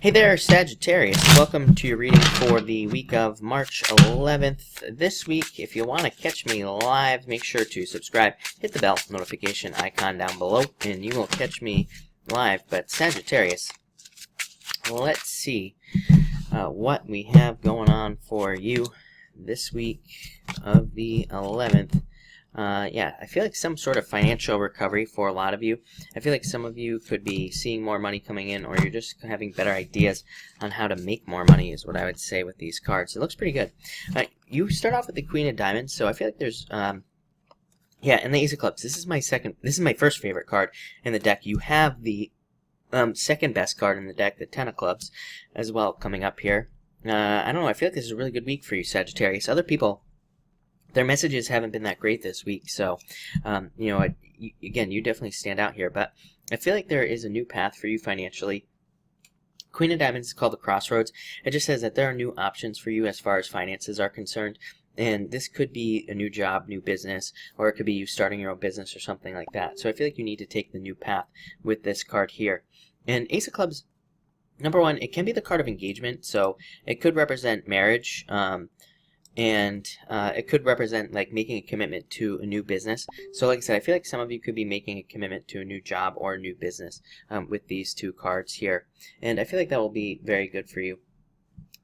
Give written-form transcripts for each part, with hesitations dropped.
Hey there, Sagittarius. Welcome to your reading for the week of March 11th. This week, if you want to catch me live, make sure to subscribe, hit the bell notification icon down below, and you will catch me live. But Sagittarius, let's see what we have going on for you this week of the 11th. Yeah, I feel like some sort of financial recovery for a lot of you. I feel like some of you could be seeing more money coming in, or you're just having better ideas on how to make more money is what I would say with these cards. It looks pretty good. You start off with the Queen of Diamonds, so I feel like there's, yeah, and the Ace of Clubs. This is my first favorite card in the deck. You have the second best card in the deck, the Ten of Clubs, as well, coming up here. I don't know, I feel like this is a really good week for you, Sagittarius. Other people, their messages haven't been that great this week, so, you know, again, you definitely stand out here, but I feel like there is a new path for you financially. Queen of Diamonds is called the Crossroads. It just says that there are new options for you as far as finances are concerned, and this could be a new job, new business, or it could be you starting your own business or something like that. So I feel like you need to take the new path with this card here. And Ace of Clubs, number one, it can be the card of engagement, so it could represent marriage, and it could represent like making a commitment to a new business. So like I said, I feel like some of you could be making a commitment to a new job or a new business with these two cards here, and I feel like that will be very good for you.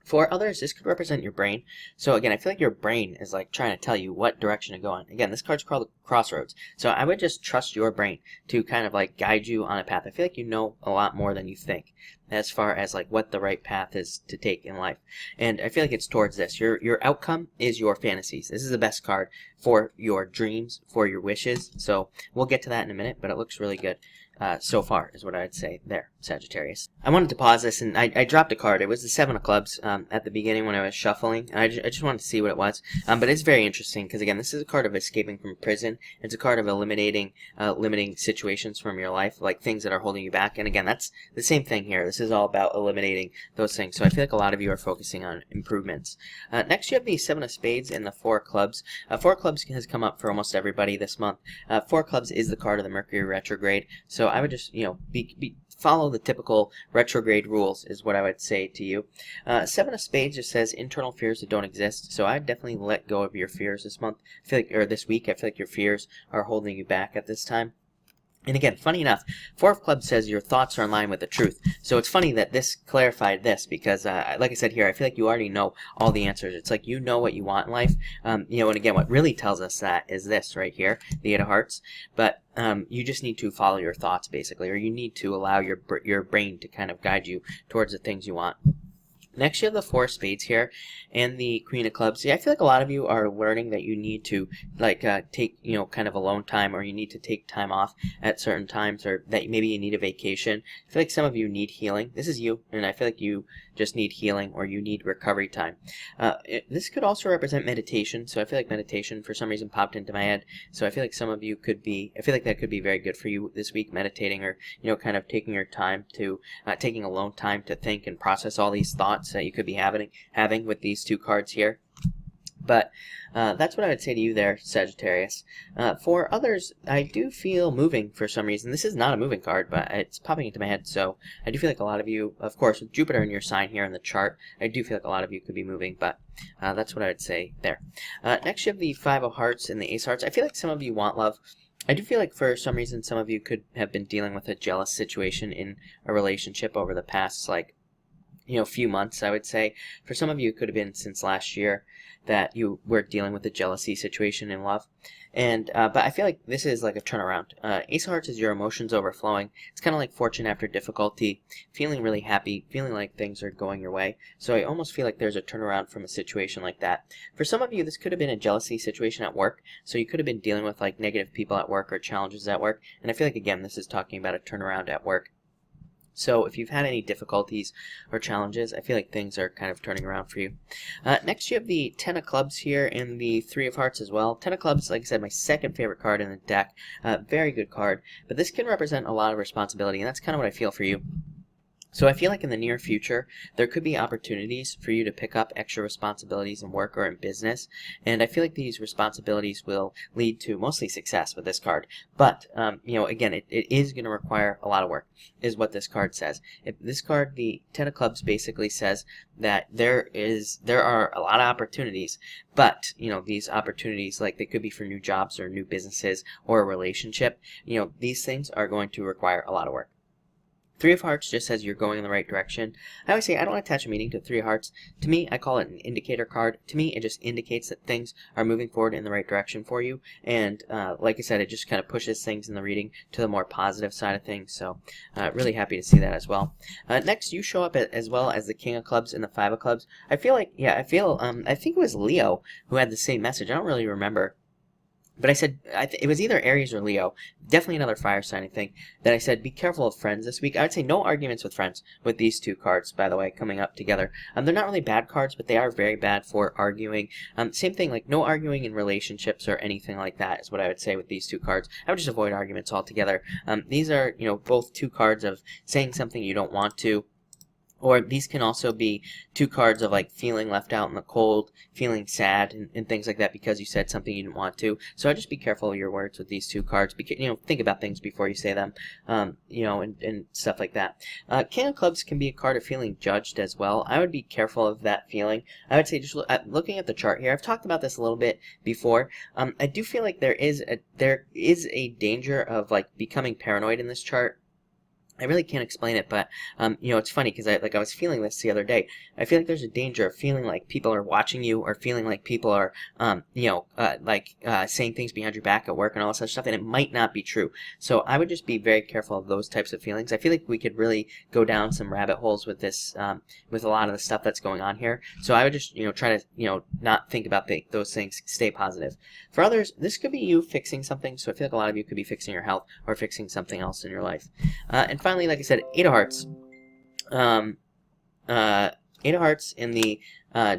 For others, this could represent your brain. So again, I feel like your brain is like trying to tell you what direction to go in. Again, this card's called Crossroads. So I would just trust your brain to kind of like guide you on a path. I feel like you know a lot more than you think as far as like what the right path is to take in life. And I feel like it's towards this. Your outcome is your fantasies. This is the best card for your dreams, for your wishes. So we'll get to that in a minute, but it looks really good. So far is what I'd say there, Sagittarius. I wanted to pause this, and I dropped a card. It was the Seven of Clubs at the beginning when I was shuffling, and I just wanted to see what it was. But it's very interesting because, again, this is a card of escaping from prison. It's a card of eliminating limiting situations from your life, like things that are holding you back. And again, that's the same thing here. This is all about eliminating those things. So I feel like a lot of you are focusing on improvements. Next, you have the Seven of Spades and the Four of Clubs. Four of Clubs has come up for almost everybody this month. Four of Clubs is the card of the Mercury retrograde. So I would just, you know, follow the typical retrograde rules is what I would say to you. Seven of Spades just says internal fears that don't exist. So I'd definitely let go of your fears this month. I feel like, or this week, I feel like your fears are holding you back at this time. And again, funny enough, Four of Clubs says your thoughts are in line with the truth. So it's funny that this clarified this because, like I said here, I feel like you already know all the answers. It's like you know what you want in life. You know, and again, what really tells us that is this right here, the Eight of Hearts. But you just need to follow your thoughts, basically, or you need to allow your brain to kind of guide you towards the things you want. Next, you have the Four of Spades here and the Queen of Clubs. Yeah, I feel like a lot of you are learning that you need to like take, you know, kind of alone time, or you need to take time off at certain times, or that maybe you need a vacation. I feel like some of you need healing. This is you, and I feel like you just need healing, or you need recovery time. This could also represent meditation, so I feel like meditation for some reason popped into my head. So I feel like some of you could be, I feel like that could be very good for you this week, meditating, or, you know, kind of taking your time to, taking alone time to think and process all these thoughts that you could be having with these two cards here. But that's what I would say to you there, Sagittarius. For others, I do feel moving for some reason. This is not a moving card, but it's popping into my head. So I do feel like a lot of you, of course, with Jupiter in your sign here in the chart, I do feel like a lot of you could be moving, but that's what I would say there. Next, you have the Five of Hearts and the Ace of Hearts. I feel like some of you want love. I do feel like for some reason some of you could have been dealing with a jealous situation in a relationship over the past, like, you know, few months, I would say. For some of you, it could have been since last year that you were dealing with a jealousy situation in love. And but I feel like this is like a turnaround. Ace of Hearts is your emotions overflowing. It's kind of like fortune after difficulty, feeling really happy, feeling like things are going your way. So I almost feel like there's a turnaround from a situation like that. For some of you, this could have been a jealousy situation at work. So you could have been dealing with like negative people at work or challenges at work. And I feel like, again, this is talking about a turnaround at work. So if you've had any difficulties or challenges, I feel like things are kind of turning around for you. Next, you have the Ten of Clubs here and the Three of Hearts as well. Ten of Clubs, like I said, my second favorite card in the deck. Very good card. But this can represent a lot of responsibility, and that's kind of what I feel for you. So I feel like in the near future, there could be opportunities for you to pick up extra responsibilities in work or in business, and I feel like these responsibilities will lead to mostly success with this card. But, again, it is going to require a lot of work, is what this card says. If this card, the Ten of Clubs, basically says that there are a lot of opportunities, but, these opportunities, like they could be for new jobs or new businesses or a relationship, these things are going to require a lot of work. Three of Hearts just says you're going in the right direction. I always say I don't attach a meaning to Three of Hearts. To me, I call it an indicator card. To me, it just indicates that things are moving forward in the right direction for you. And like I said, it just kind of pushes things in the reading to the more positive side of things. So really happy to see that as well. Next, you show up as well as the King of Clubs and the Five of Clubs. I feel like, I think it was Leo who had the same message. I don't really remember. But I said, it was either Aries or Leo, definitely another fire sign, I think, that I said, be careful of friends this week. I would say no arguments with friends with these two cards, by the way, coming up together. They're not really bad cards, but they are very bad for arguing. Same thing, like no arguing in relationships or anything like that is what I would say with these two cards. I would just avoid arguments altogether. These are, both two cards of saying something you don't want to. Or these can also be two cards of like feeling left out in the cold, feeling sad, and things like that because you said something you didn't want to. So just be careful of your words with these two cards. Think about things before you say them, and stuff like that. King of Clubs can be a card of feeling judged as well. I would be careful of that feeling. I would say just looking at the chart here. I've talked about this a little bit before. I do feel like there is a danger of like becoming paranoid in this chart. I really can't explain it, but it's funny because I was feeling this the other day. I feel like there's a danger of feeling like people are watching you, or feeling like people are, saying things behind your back at work and all that such stuff, and it might not be true. So I would just be very careful of those types of feelings. I feel like we could really go down some rabbit holes with this, with a lot of the stuff that's going on here. So I would just, try to, not think about those things. Stay positive. For others, this could be you fixing something. So I feel like a lot of you could be fixing your health or fixing something else in your life. And finally, like I said, Eight of Hearts. Eight of Hearts in the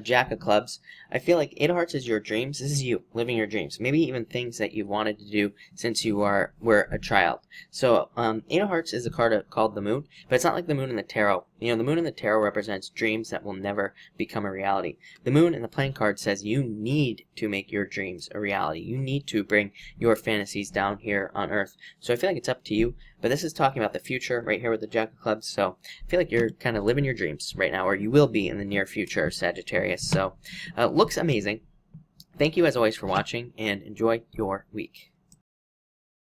Jack of Clubs. I feel like Eight of Hearts is your dreams. This is you living your dreams. Maybe even things that you've wanted to do since you were a child. So Eight of Hearts is a card called the Moon, but it's not like the Moon in the Tarot. The Moon in the Tarot represents dreams that will never become a reality. The Moon in the playing card says you need to make your dreams a reality. You need to bring your fantasies down here on Earth. So I feel like it's up to you. But this is talking about the future right here with the Jack of Clubs. So I feel like you're kind of living your dreams right now, or you will be in the near future, Sagittarius. So looks amazing. Thank you as always for watching, and enjoy your week.